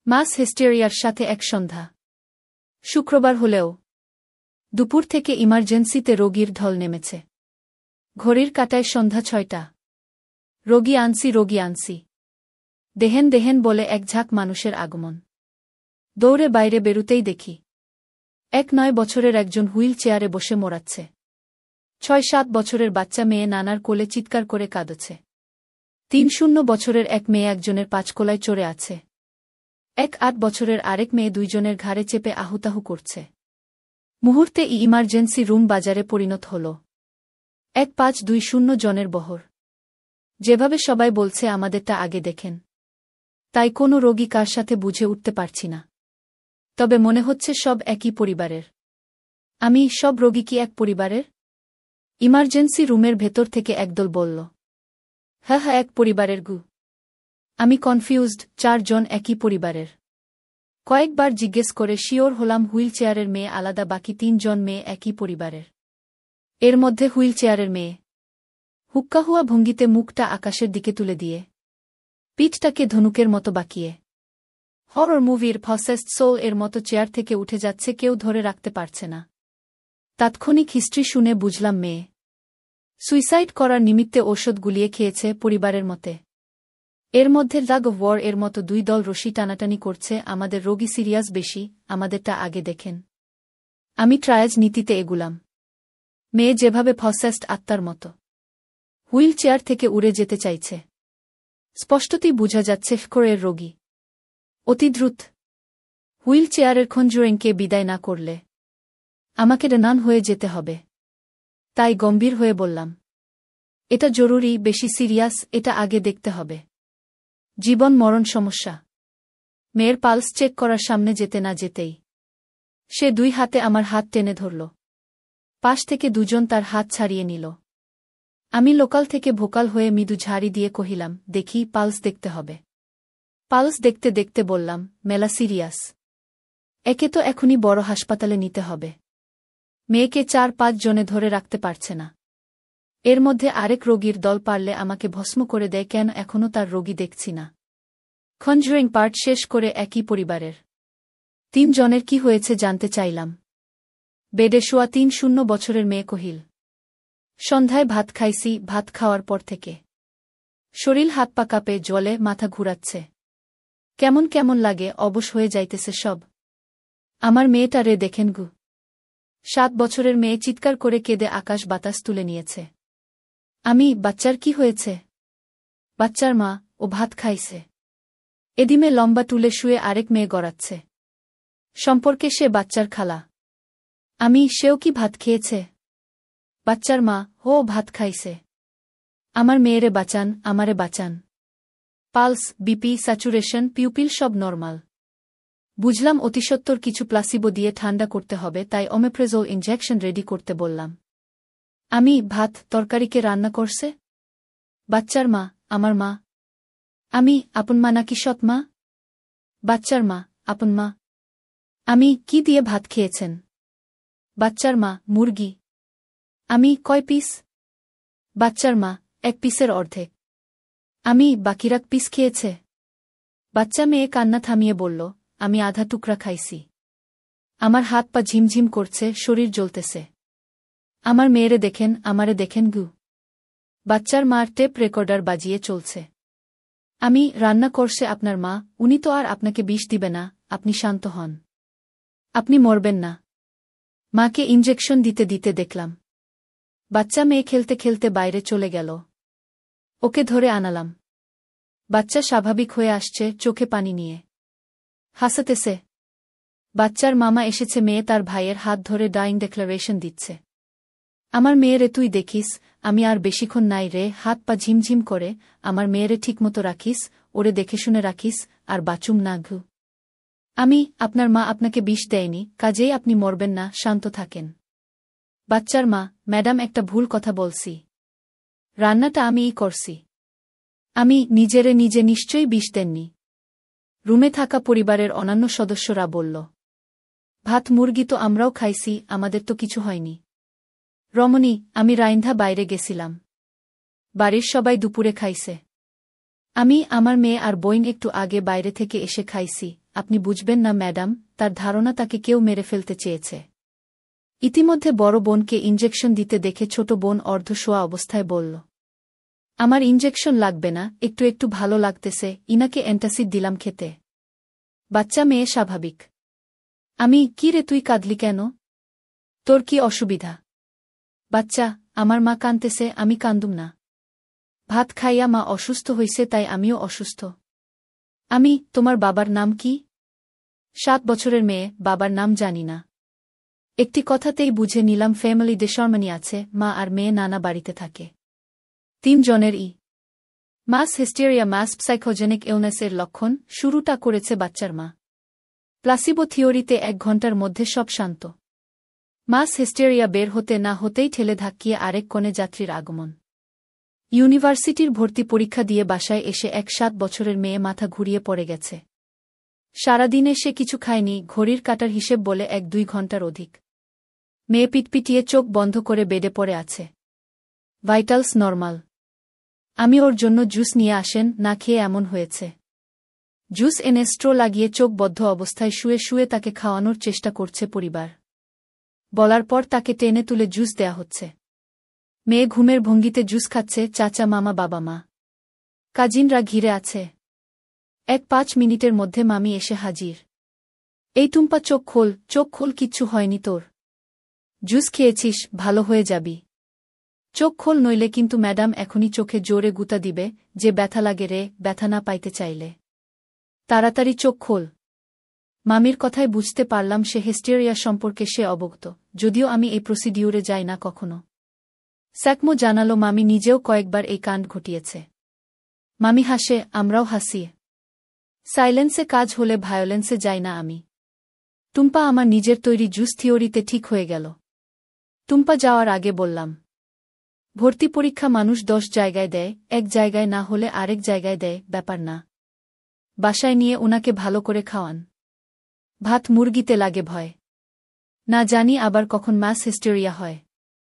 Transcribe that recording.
মাস হিস্টেরিয়ার সাথে এক সন্ধ্যা। শুক্রবার হলেও দুপুর থেকে ইমার্জেন্সিতে রোগীর ঢল নেমেছে। ঘড়ির কাঁটায় সন্ধ্যা ৬টা। রোগী আনছি। দেহেন বলে এক ঝাঁক মানুষের আগমন। দৌড়ে বাইরে বেরুতেই দেখি ৯ বছরের একজন হুইল চেয়ারে বসে মোড়াচ্ছে। ৬-৭ বছরের বাচ্চা মেয়ে নানার কোলে চিৎকার করে কাঁদছে। ৩-০ বছরের এক মেয়ে একজনের পাঁচকোলায় চড়ে আছে। ১-৮ বছরের আরেক মেয়ে দুইজনের ঘাড়ে চেপে আহুতাহু করছে। মুহূর্তে ইমার্জেন্সি রুম বাজারে পরিণত হল। ১-৫-২-০ জনের বহর। যেভাবে সবাই বলছে আমাদেরটা আগে দেখেন, তাই কোনো রোগী কার সাথে বুঝে উঠতে পারছি না। তবে মনে হচ্ছে সব একই পরিবারের। সব রোগী কি এক পরিবারের? ইমার্জেন্সি রুমের ভেতর থেকে একদল বলল, হ্যাঁ এক পরিবারের গু। আমি কনফিউজড, ৪ জন একই পরিবারের। কয়েকবার জিজ্ঞেস করে শিওর হলাম হুইল চেয়ারের মেয়ে আলাদা, বাকি ৩ জন মেয়ে একই পরিবারের। এর মধ্যে হুইল চেয়ারের মেয়ে হুক্কাহুয়া ভঙ্গিতে মুখটা আকাশের দিকে তুলে দিয়ে পিঠটাকে ধনুকের মতো বাঁকিয়ে হরর মুভির পসেসড সোল এর মতো চেয়ার থেকে উঠে যাচ্ছে, কেউ ধরে রাখতে পারছে না। তাৎক্ষণিক হিস্ট্রি শুনে বুঝলাম মেয়ে সুইসাইড করার নিমিত্তে ঔষধ গুলিয়ে খেয়েছে পরিবারের মতে। এর মধ্যে লাগ অফ ওয়ার এর মতো ২ দল রশি টানাটানি করছে। আমাদের রোগী সিরিয়াস বেশি, আমাদেরটা আগে দেখেন। আমি ট্রায়াজ নীতিতে এগুলাম। মেয়ে যেভাবে পসেসড আত্মার মতো হুইল চেয়ার থেকে উড়ে যেতে চাইছে, স্পষ্টতই বোঝা যাচ্ছে ফ্কোরের রোগী অতি দ্রুত হুইল চেয়ারের কনজুরিংকে বিদায় না করলে আমাকে ডানান হয়ে যেতে হবে। তাই গম্ভীর হয়ে বললাম, এটা জরুরি, বেশি সিরিয়াস, এটা আগে দেখতে হবে। জীবন মরণ সমস্যা। মেয়ের পালস চেক করার সামনে যেতে না যেতেই সে ২ হাতে আমার হাত টেনে ধরল। পাশ থেকে ২ জন তার হাত ছাড়িয়ে নিল। আমি লোকাল থেকে ভোকাল হয়ে মৃদু ঝাড়ি দিয়ে কহিলাম, দেখি, পালস দেখতে হবে। পালস দেখতে দেখতে বললাম, মেলা সিরিয়াস, একে তো এখনই বড় হাসপাতালে নিতে হবে। মেয়েকে ৪-৫ জনে ধরে রাখতে পারছে না। এর মধ্যে আরেক রোগীর দল পারলে আমাকে ভস্ম করে দেয়, কেন এখনও তার রোগী দেখছি না। কনজুরিং পার্ট শেষ করে একই পরিবারের ৩ জনের কি হয়েছে জানতে চাইলাম। বেডে শোয়া ৩-০ বছরের মেয়ে কহিল, সন্ধ্যায় ভাত খাইছি, ভাত খাওয়ার পর থেকে শরীর হাত পা কাঁপে, জলে মাথা ঘুরাচ্ছে, কেমন লাগে, অবশ হয়ে যাইতেছে সব। আমার মেয়েটা রে দেখেন গু। ৭ বছরের মেয়ে চিৎকার করে কেঁদে আকাশ বাতাস তুলে নিয়েছে। বাচ্চার কি হয়েছে? বাচ্চার মা, ও ভাত খাইছে। এদিমে লম্বা টুলে শুয়ে আরেক মেয়ে গড়াচ্ছে। সম্পর্কে সে বাচ্চার খালা। সেও কি ভাত খেয়েছে? বাচ্চার মা, ও ভাত খাইছে। আমার মেয়েরে বাঁচান, আমারে বাঁচান। পালস, বিপি, স্যাচুরেশন, পিউপিল সব নরমাল। বুঝলাম অতিসত্বর কিছু প্লাসিবো দিয়ে ঠান্ডা করতে হবে, তাই ওমেপ্রেজোল ইনজেকশন রেডি করতে বললাম। ভাত তরকারিকে রান্না করছে? বাচ্চার মা, আমার মা। আপন মা নাকি সৎ মা? বাচ্চার মা, আপন মা। কি দিয়ে ভাত খেয়েছেন? বাচ্চার মা, মুরগি। কয় পিস? বাচ্চার মা, ১ পিসের অর্ধেক। বাকিরাক পিস খেয়েছে? বাচ্চা মেয়ে কান্না থামিয়ে বলল, আমি আধা টুকরা খাইছি। আমার হাত পা ঝিমঝিম করছে, শরীর জ্বলতেছে। আমার মেয়েরে দেখেন, আমারে দেখেন গু। বাচ্চার মার টেপ রেকর্ডার বাজিয়ে চলছে। রান্না করছে আপনার মা, উনি তো আর আপনাকে বিষ দিবে না, আপনি শান্ত হন। আপনি মরবেন না। মাকে ইনজেকশন দিতে দিতে দেখলাম বাচ্চা মেয়ে খেলতে খেলতে বাইরে চলে গেল। ওকে ধরে আনালাম। বাচ্চা স্বাভাবিক হয়ে আসছে, চোখে পানি নিয়ে হাসাতেছে। বাচ্চার মামা এসেছে, মেয়ে তার ভাইয়ের হাত ধরে ডাইং ডেক্লারেশন দিচ্ছে। আমার মেয়েরে তুই দেখিস, আমি আর বেশিক্ষণ নাই রে, হাত পা ঝিমঝিম করে, আমার মেয়েরে ঠিকমতো রাখিস, ওরে দেখে শুনে রাখিস, আর বাচুম না ঘু। আপনার মা আপনাকে বিষ দেয়নি, কাজেই আপনি মরবেন না, শান্ত থাকেন। বাচ্চার মা, ম্যাডাম একটা ভুল কথা বলছি। রান্নাটা আমিই করছি। নিজে নিশ্চয়ই বিষ দেননি। রুমে থাকা পরিবারের অন্যান্য সদস্যরা বলল, ভাত মুরগি তো আমরাও খাইছি, আমাদের তো কিছু হয়নি। রমণী, আমি রাইন্ধা বাইরে গেছিলাম। বাড়ির সবাই দুপুরে খাইছে। আমার মেয়ে আর বইন একটু আগে বাইরে থেকে এসে খাইছি, আপনি বুঝবেন না ম্যাডাম, তার ধারণা তাকে কেউ মেরে ফেলতে চেয়েছে। ইতিমধ্যে বড় বোনকে ইনজেকশন দিতে দেখে ছোট বোন অর্ধশোয়া অবস্থায় বলল, আমার ইনজেকশন লাগবে না, একটু একটু ভালো লাগতেছে, ইনাকে অ্যান্টাসিড দিলাম খেতে। বাচ্চা মেয়ে স্বাভাবিক। আমি, কি রে তুই কাঁদলি কেন? তোর কি অসুবিধা? বাচ্চা, আমার মা কাঁদতেছে, আমি কান্দুম না। ভাত খাইয়া মা অসুস্থ হইছে, তাই আমিও অসুস্থ। আমি, তোমার বাবার নাম কি? 7 বছরের মেয়ে, বাবার নাম জানি না। একটি কথাতেই বুঝে নিলাম ফ্যামিলি ডিসহারমনি আছে, মা আর মেয়ে নানা বাড়িতে থাকে। 3 জনের মাস হিস্টেরিয়া মাস সাইকোজেনিক ইলনেসের লক্ষণ, শুরুটা করেছে বাচ্চার মা। প্লাসিবো থিওরিতে 1 ঘন্টার মধ্যে সব শান্ত। মাস হিস্টেরিয়া বের হতে না হতেই ঠেলে ধাক্কিয়ে আরেক কোণে যাত্রীর আগমন। ইউনিভার্সিটির ভর্তি পরীক্ষা দিয়ে বাসায় এসে 7 বছরের মেয়ে মাথা ঘুরিয়ে পড়ে গেছে। সারাদিনে সে কিছু খায়নি, ঘড়ির কাটার হিসেব বলে 1-2 ঘন্টার অধিক। মেয়ে পিটপিটিয়ে চোখ বন্ধ করে বেডে পড়ে আছে। Vitals normal. আমি ওর জন্য জুস নিয়ে আসেন, না খেয়ে এমন হয়েছে। জুস এনে স্ট্রো লাগিয়ে চোখ বদ্ধ অবস্থায় শুয়ে শুয়ে তাকে খাওয়ানোর চেষ্টা করছে পরিবার। বলার পর তাকে টেনে তুলে জুস দেয়া হচ্ছে। মেয়ে ঘুমের ভঙ্গিতে জুস খাচ্ছে, চাচা মামা বাবা মা কাজিনরা ঘিরে আছে। 1-5 মিনিটের মধ্যে মামি এসে হাজির। এই টুম্পা, চোখ খোল, চোখ খোল, কিচ্ছু হয়নি তোর। জুস খেয়েছিস, ভালো হয়ে যাবি। চোখ খোল, নইলে কিন্তু ম্যাডাম এখনই চোখে জোরে গুতা দিবে, যে ব্যথা লাগে রে, ব্যথা না পাইতে চাইলে। তাড়াতাড়ি চোখ খোল। মামির কথায় বুঝতে পারলাম সে হিস্টেরিয়া সম্পর্কে সে অবগত, যদিও আমি এই প্রসিডিউরে যাই না কখনো। স্যাকমো জানালো মামি নিজেও কয়েকবার এই কাণ্ড ঘটিয়েছে। মামি হাসে, আমরাও হাসি। সাইলেন্সে কাজ হলে ভায়োলেন্সে যাই না আমি। টুম্পা আমার নিজের তৈরি জুস থিওরিতে ঠিক হয়ে গেল। টুম্পা যাওয়ার আগে বললাম, ভর্তি পরীক্ষা মানুষ 10 জায়গায় দেয়, এক জায়গায় না হলে আরেক জায়গায় দেয়, ব্যাপার না। বাসায় নিয়ে ওনাকে ভালো করে খাওয়ান। ভাত মুরগিতে লাগে ভয়। না জানি আবার কখন মাস হিস্টেরিয়া হয়।